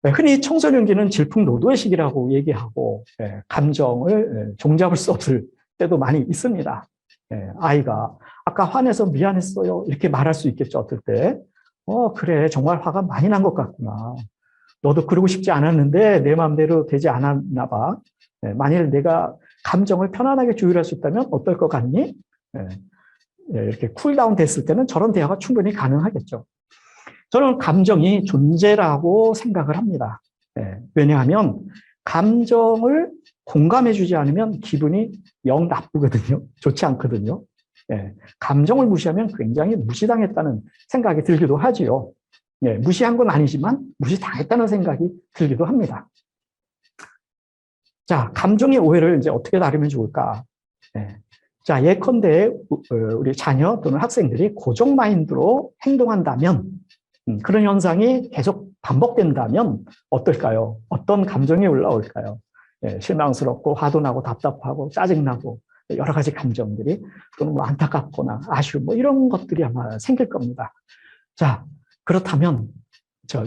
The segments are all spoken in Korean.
흔히 청소년기는 질풍노도의 시기라고 얘기하고 감정을 종잡을 수 없을 때도 많이 있습니다. 아이가 아까 화내서 미안했어요 이렇게 말할 수 있겠죠. 어떨 때 그래 정말 화가 많이 난 것 같구나. 너도 그러고 싶지 않았는데 내 마음대로 되지 않았나 봐. 만일 내가 감정을 편안하게 조율할 수 있다면 어떨 것 같니? 이렇게 쿨다운 됐을 때는 저런 대화가 충분히 가능하겠죠. 저는 감정이 존재라고 생각을 합니다. 왜냐하면 감정을 공감해주지 않으면 기분이 영 나쁘거든요. 좋지 않거든요. 감정을 무시하면 굉장히 무시당했다는 생각이 들기도 하지요. 무시한 건 아니지만 무시당했다는 생각이 들기도 합니다. 자, 감정의 오해를 이제 어떻게 다루면 좋을까? 자, 예컨대 우리 자녀 또는 학생들이 고정 마인드로 행동한다면 그런 현상이 계속 반복된다면 어떨까요? 어떤 감정이 올라올까요? 실망스럽고 화도 나고 답답하고 짜증나고 여러 가지 감정들이 또는 뭐 안타깝거나 아쉬움 뭐 이런 것들이 아마 생길 겁니다. 자, 그렇다면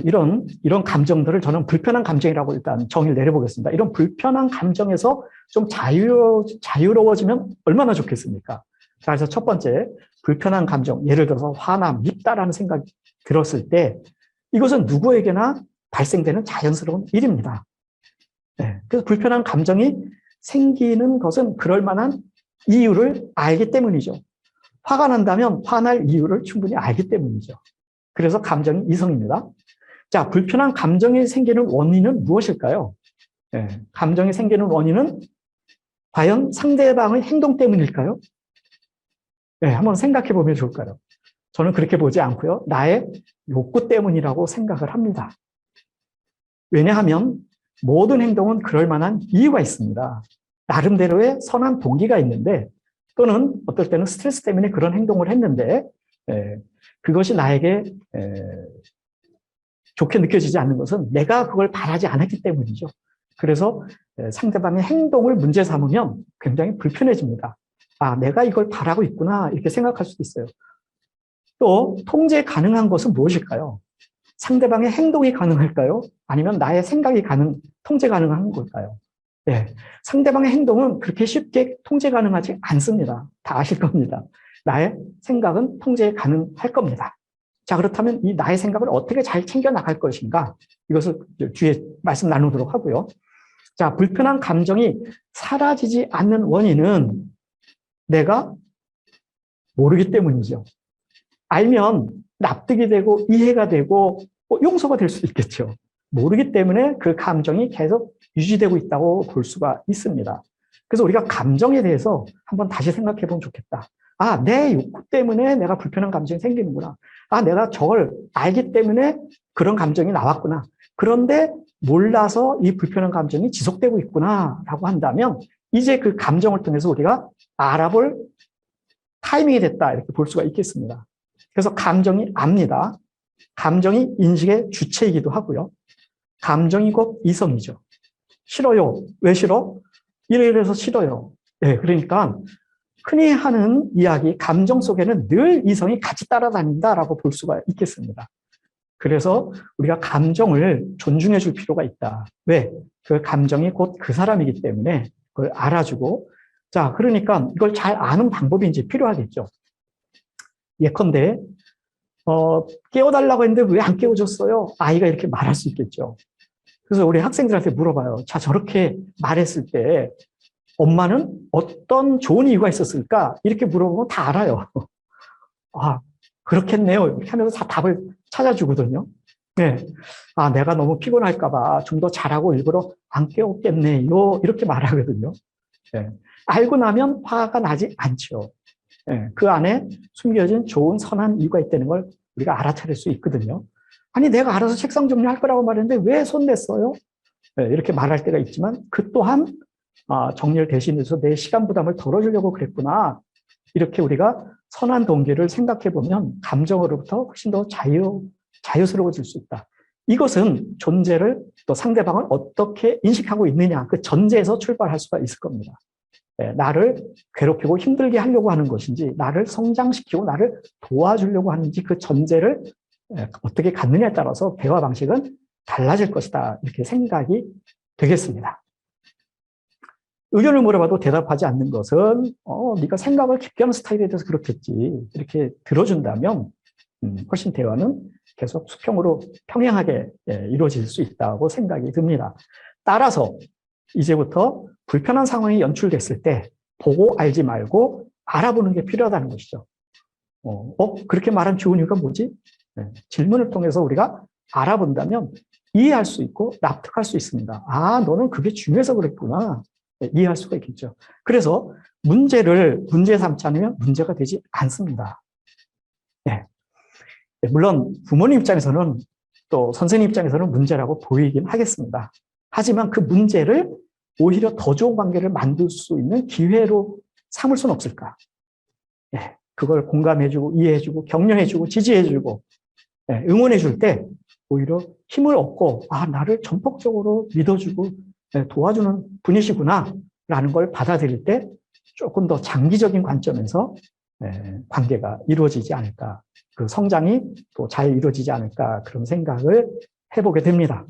이런 감정들을 저는 불편한 감정이라고 일단 정의를 내려보겠습니다. 이런 불편한 감정에서 좀 자유로워지면 얼마나 좋겠습니까? 자, 그래서 첫 번째, 불편한 감정, 예를 들어서 화나 밉다라는 생각이 들었을 때 이것은 누구에게나 발생되는 자연스러운 일입니다. 그래서 불편한 감정이 생기는 것은 그럴 만한 이유를 알기 때문이죠. 화가 난다면 화날 이유를 충분히 알기 때문이죠. 그래서 감정이 이성입니다. 자, 불편한 감정이 생기는 원인은 무엇일까요? 감정이 생기는 원인은 과연 상대방의 행동 때문일까요? 한번 생각해 보면 좋을까요? 저는 그렇게 보지 않고요. 나의 욕구 때문이라고 생각을 합니다. 왜냐하면 모든 행동은 그럴 만한 이유가 있습니다. 나름대로의 선한 동기가 있는데 또는 어떨 때는 스트레스 때문에 그런 행동을 했는데 그것이 나에게 좋게 느껴지지 않는 것은 내가 그걸 바라지 않았기 때문이죠. 그래서 상대방의 행동을 문제 삼으면 굉장히 불편해집니다. 아, 내가 이걸 바라고 있구나 이렇게 생각할 수도 있어요. 또 통제 가능한 것은 무엇일까요? 상대방의 행동이 가능할까요? 아니면 나의 생각이 통제 가능한 걸까요? 상대방의 행동은 그렇게 쉽게 통제 가능하지 않습니다. 다 아실 겁니다. 나의 생각은 통제 가능할 겁니다. 자, 그렇다면 이 나의 생각을 어떻게 잘 챙겨나갈 것인가? 이것을 뒤에 말씀 나누도록 하고요. 자, 불편한 감정이 사라지지 않는 원인은 내가 모르기 때문이죠. 알면 납득이 되고 이해가 되고 용서가 될 수도 있겠죠. 모르기 때문에 그 감정이 계속 유지되고 있다고 볼 수가 있습니다. 그래서 우리가 감정에 대해서 한번 다시 생각해 보면 좋겠다. 아, 내 욕구 때문에 내가 불편한 감정이 생기는구나. 아, 내가 저걸 알기 때문에 그런 감정이 나왔구나. 그런데 몰라서 이 불편한 감정이 지속되고 있구나라고 한다면 이제 그 감정을 통해서 우리가 알아볼 타이밍이 됐다 이렇게 볼 수가 있겠습니다. 그래서 감정이 압니다. 감정이 인식의 주체이기도 하고요. 감정이 곧 이성이죠. 싫어요. 왜 싫어? 이래서 싫어요. 그러니까 흔히 하는 이야기, 감정 속에는 늘 이성이 같이 따라다닌다라고 볼 수가 있겠습니다. 그래서 우리가 감정을 존중해 줄 필요가 있다. 왜? 그 감정이 곧 그 사람이기 때문에 그걸 알아주고, 자, 그러니까 이걸 잘 아는 방법이 이제 필요하겠죠. 예컨대, 깨워달라고 했는데 왜 안 깨워줬어요? 아이가 이렇게 말할 수 있겠죠. 그래서 우리 학생들한테 물어봐요. 자, 저렇게 말했을 때 엄마는 어떤 좋은 이유가 있었을까? 이렇게 물어보면 다 알아요. 아, 그렇겠네요. 이렇게 하면서 다 답을 찾아주거든요. 네. 아, 내가 너무 피곤할까봐 좀 더 잘하고 일부러 안 깨웠겠네요. 이렇게 말하거든요. 네. 알고 나면 화가 나지 않죠. 네. 그 안에 숨겨진 좋은 선한 이유가 있다는 걸 우리가 알아차릴 수 있거든요. 아니, 내가 알아서 책상 정리할 거라고 말했는데 왜 손 냈어요? 네. 이렇게 말할 때가 있지만 그 또한 정리를 대신해서 내 시간 부담을 덜어주려고 그랬구나. 이렇게 우리가 선한 동기를 생각해 보면 감정으로부터 훨씬 더 자유스러워질 수 있다. 이것은 존재를 또 상대방을 어떻게 인식하고 있느냐 그 전제에서 출발할 수가 있을 겁니다. 나를 괴롭히고 힘들게 하려고 하는 것인지 나를 성장시키고 나를 도와주려고 하는지 그 전제를 어떻게 갖느냐에 따라서 대화 방식은 달라질 것이다. 이렇게 생각이 되겠습니다. 의견을 물어봐도 대답하지 않는 것은 네가 생각을 깊게 하는 스타일에 대해서 그렇겠지. 이렇게 들어준다면 훨씬 대화는 계속 수평으로 평행하게 이루어질 수 있다고 생각이 듭니다. 따라서 이제부터 불편한 상황이 연출됐을 때 보고 알지 말고 알아보는 게 필요하다는 것이죠. 그렇게 말한 좋은 이유가 뭐지? 질문을 통해서 우리가 알아본다면 이해할 수 있고 납득할 수 있습니다. 아, 너는 그게 중요해서 그랬구나. 이해할 수가 있겠죠. 그래서 문제를 문제 삼지 않으면 문제가 되지 않습니다. 네. 물론 부모님 입장에서는 또 선생님 입장에서는 문제라고 보이긴 하겠습니다. 하지만 그 문제를 오히려 더 좋은 관계를 만들 수 있는 기회로 삼을 수는 없을까? 네. 그걸 공감해주고 이해해주고 격려해주고 지지해주고 응원해줄 때 오히려 힘을 얻고 나를 전폭적으로 믿어주고 도와주는 분이시구나 라는 걸 받아들일 때 조금 더 장기적인 관점에서 관계가 이루어지지 않을까, 그 성장이 또 잘 이루어지지 않을까 그런 생각을 해보게 됩니다.